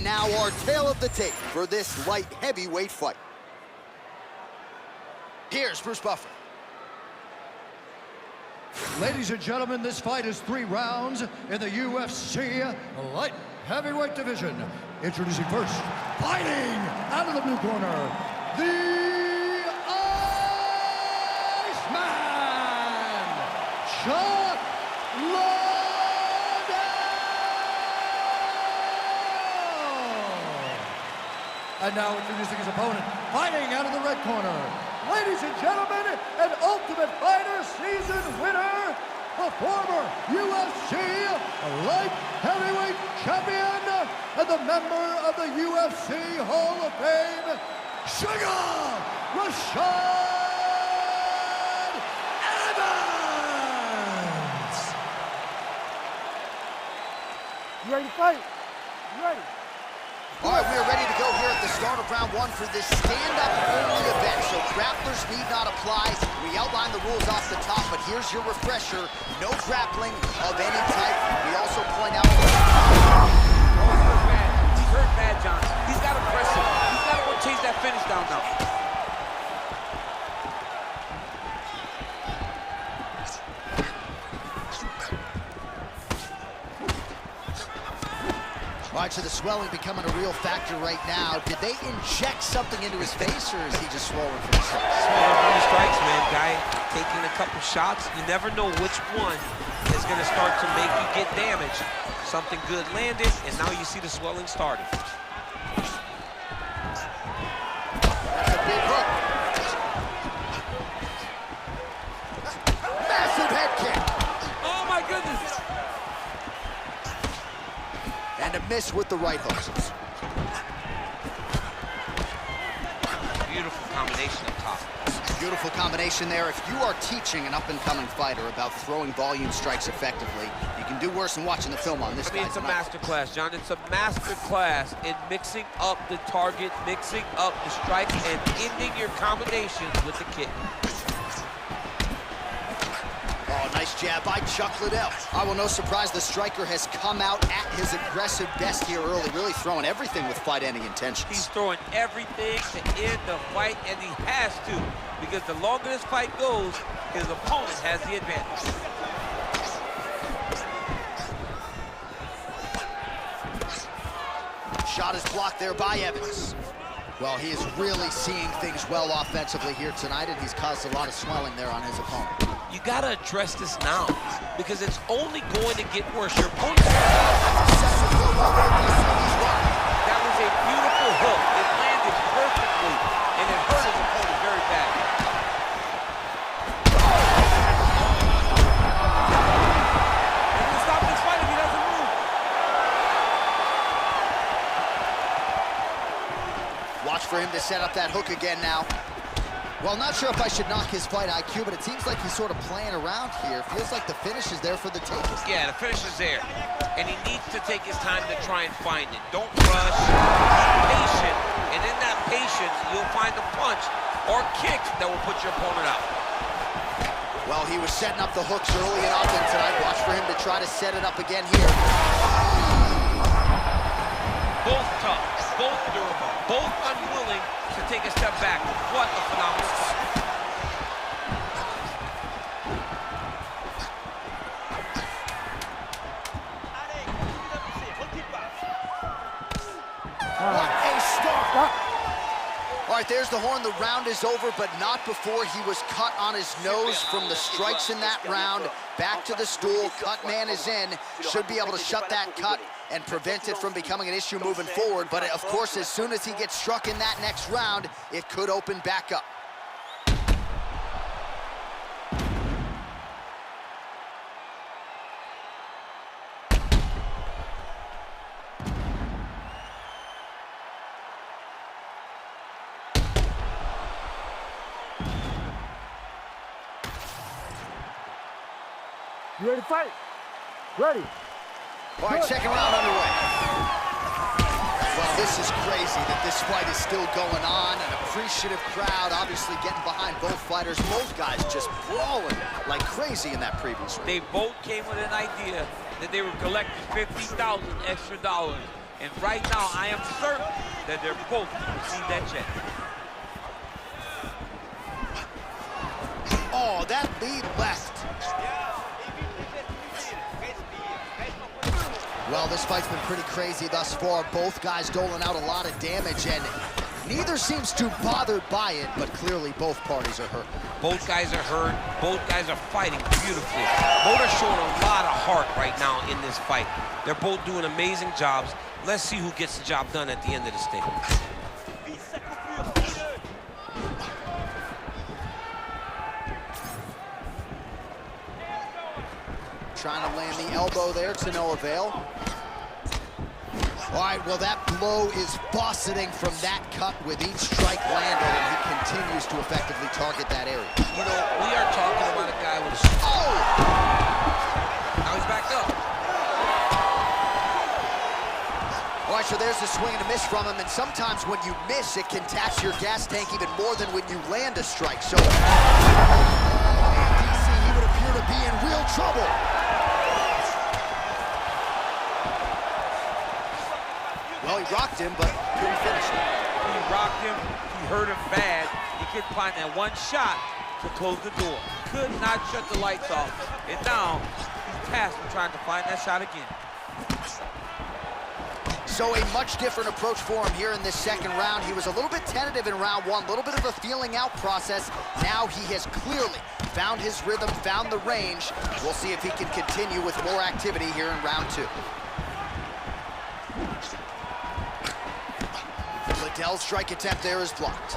And now our tale of the tape for this light heavyweight fight. Here's Bruce Buffer. Ladies and gentlemen, this fight is 3 rounds in the UFC light heavyweight division. Introducing first, fighting out of the blue corner, the Iceman, Chuck Liddell. And now introducing his opponent, fighting out of the red corner, ladies and gentlemen, an Ultimate Fighter season winner, the former UFC light heavyweight champion and the member of the UFC Hall of Fame, Sugar Rashad Evans. You ready to fight? You ready? All right, we are ready to go here at the start of round 1 for this stand-up only event. So grapplers need not apply. We outlined the rules off the top, but here's your refresher. No grappling of any type. We also point out... He's hurt bad, John. He's got to press it. He's got to go chase that finish down now. All right, so the swelling becoming a real factor right now. Did they inject something into his face, or is he just swollen from the strikes? Swollen from the strikes, man. Guy taking a couple shots. You never know which one is going to start to make you get damaged. Something good landed, and now you see the swelling starting. That's a big hook. Massive head kick. Oh, my goodness. And a miss with the right hooks. Beautiful combination up top. Beautiful combination there. If you are teaching an up-and-coming fighter about throwing volume strikes effectively, you can do worse than watching the film on this guy. It's a master class, John. It's a master class in mixing up the target, mixing up the strikes, and ending your combinations with the kick. Oh, nice jab by Chuck Liddell. Oh, well, no surprise, the striker has come out at his aggressive best here early, really throwing everything with fight-ending intentions. He's throwing everything to end the fight, and he has to, because the longer this fight goes, his opponent has the advantage. Shot is blocked there by Evans. Well, he is really seeing things well offensively here tonight, and he's caused a lot of swelling there on his opponent. You gotta address this now, because it's only going to get worse. Your opponent... That was a beautiful hook. It landed perfectly, and it hurt his opponent very bad. He's gonna stop this fight if he doesn't move. Watch for him to set up that hook again now. Well, not sure if I should knock his fight IQ, but it seems like he's sort of playing around here. Feels like the finish is there for the taking. Yeah, the finish is there. And he needs to take his time to try and find it. Don't rush. Be patient. And in that patience, you'll find a punch or kick that will put your opponent out. Well, he was setting up the hooks early and often tonight. Watch for him to try to set it up again here. Both tough, both durable, both unwilling to take a step back. What a phenomenal fight. What a start. All right, there's the horn. The round is over, but not before he was cut on his nose from the strikes in that round. Back to the stool. Cut man is in. Should be able to shut that cut and prevent it from becoming an issue moving forward. But, of course, as soon as he gets struck in that next round, it could open back up. You ready to fight? Ready. All right, second round underway. Well, this is crazy that this fight is still going on. An appreciative crowd, obviously getting behind both fighters. Both guys just brawling like crazy in that previous round. They both came with an idea that they were collecting $50,000 extra dollars And right now, I am certain that they're both going to receive that check. Oh, that lead left. Well, this fight's been pretty crazy thus far. Both guys doling out a lot of damage, and neither seems too bothered by it, but clearly both parties are hurt. Both guys are hurt. Both guys are fighting beautifully. Both are showing a lot of heart right now in this fight. They're both doing amazing jobs. Let's see who gets the job done at the end of this thing. Trying to land the elbow there to no avail. All right, well, that blow is buffeting from that cut with each strike landed, and he continues to effectively target that area. You know, we are talking about a guy with a... Oh! Now he's backed up. All right, so there's a swing and a miss from him, and sometimes when you miss, it can tax your gas tank even more than when you land a strike. So, DC, he would appear to be in real trouble. Well, he rocked him, but couldn't finish it. He rocked him, he hurt him bad. He couldn't find that one shot to close the door. Could not shut the lights off. And now, he's tasked with trying to find that shot again. So a much different approach for him here in this second round. He was a little bit tentative in round one, a little bit of a feeling out process. Now he has clearly found his rhythm, found the range. We'll see if he can continue with more activity here in round two. Liddell's strike attempt there is blocked.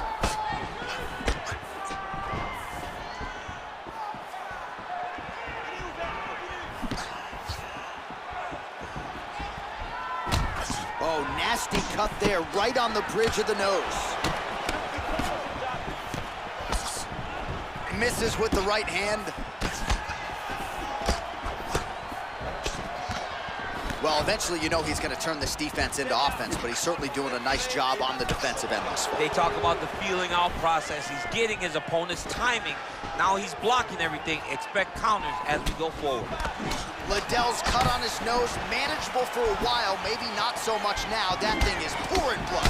Oh, nasty cut there, right on the bridge of the nose. Misses with the right hand. Well, eventually you know he's going to turn this defense into offense, but he's certainly doing a nice job on the defensive end thus far. They talk about the feeling out process. He's getting his opponent's timing. Now he's blocking everything. Expect counters as we go forward. Liddell's cut on his nose, manageable for a while, maybe not so much now. That thing is pouring blood.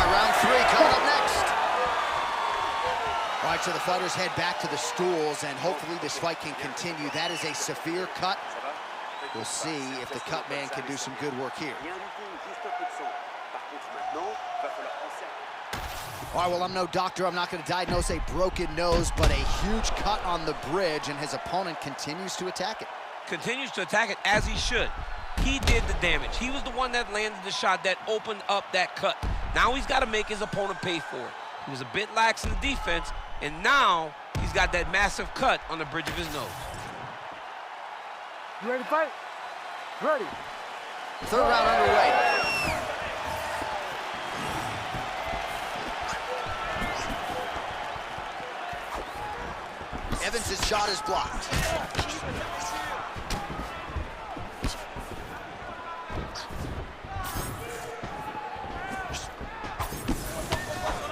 Round three coming up next. All right, so the fighters head back to the stools, and hopefully this fight can continue. That is a severe cut. We'll see if the cut man can do some good work here. All right, well, I'm no doctor. I'm not going to diagnose a broken nose, but a huge cut on the bridge, and his opponent continues to attack it. Continues to attack it as he should. He did the damage. He was the one that landed the shot that opened up that cut. Now he's got to make his opponent pay for it. He was a bit lax in the defense, and now he's got that massive cut on the bridge of his nose. You ready to fight? Ready. Third round underway. Evans' shot is blocked.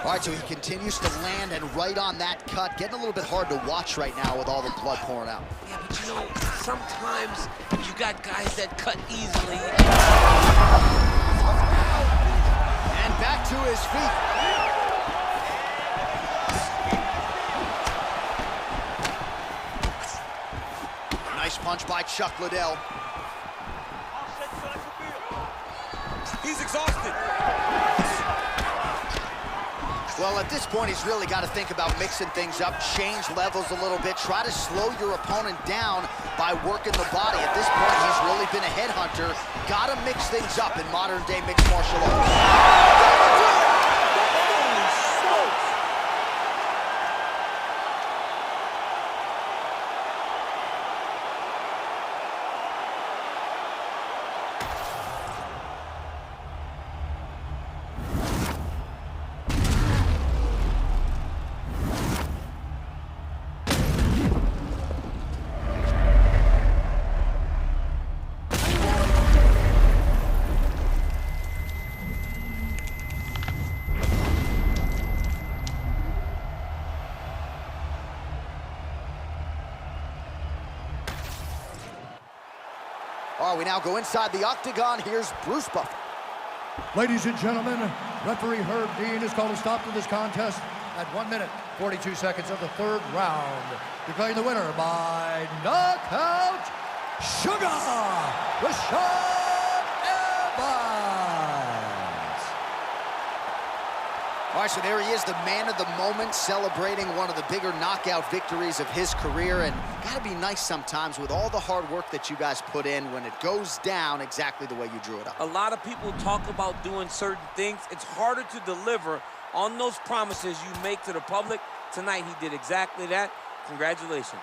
All right, so he continues to land and right on that cut. Getting a little bit hard to watch right now with all the blood pouring out. Yeah, but you know, sometimes you got guys that cut easily. And back to his feet. Nice punch by Chuck Liddell. He's exhausted. Well, at this point, he's really got to think about mixing things up, change levels a little bit, try to slow your opponent down by working the body. At this point, he's really been a headhunter. Got to mix things up in modern-day mixed martial arts. All right, we now go inside the octagon. Here's Bruce Buffer. Ladies and gentlemen, referee Herb Dean has called a stop to this contest at 1 minute, 42 seconds of the third round. Declaring the winner by knockout, Sugar Rashad Evans. All right, so there he is, the man of the moment, celebrating one of the bigger knockout victories of his career. And gotta be nice sometimes with all the hard work that you guys put in when it goes down exactly the way you drew it up. A lot of people talk about doing certain things. It's harder to deliver on those promises you make to the public. Tonight, he did exactly that. Congratulations.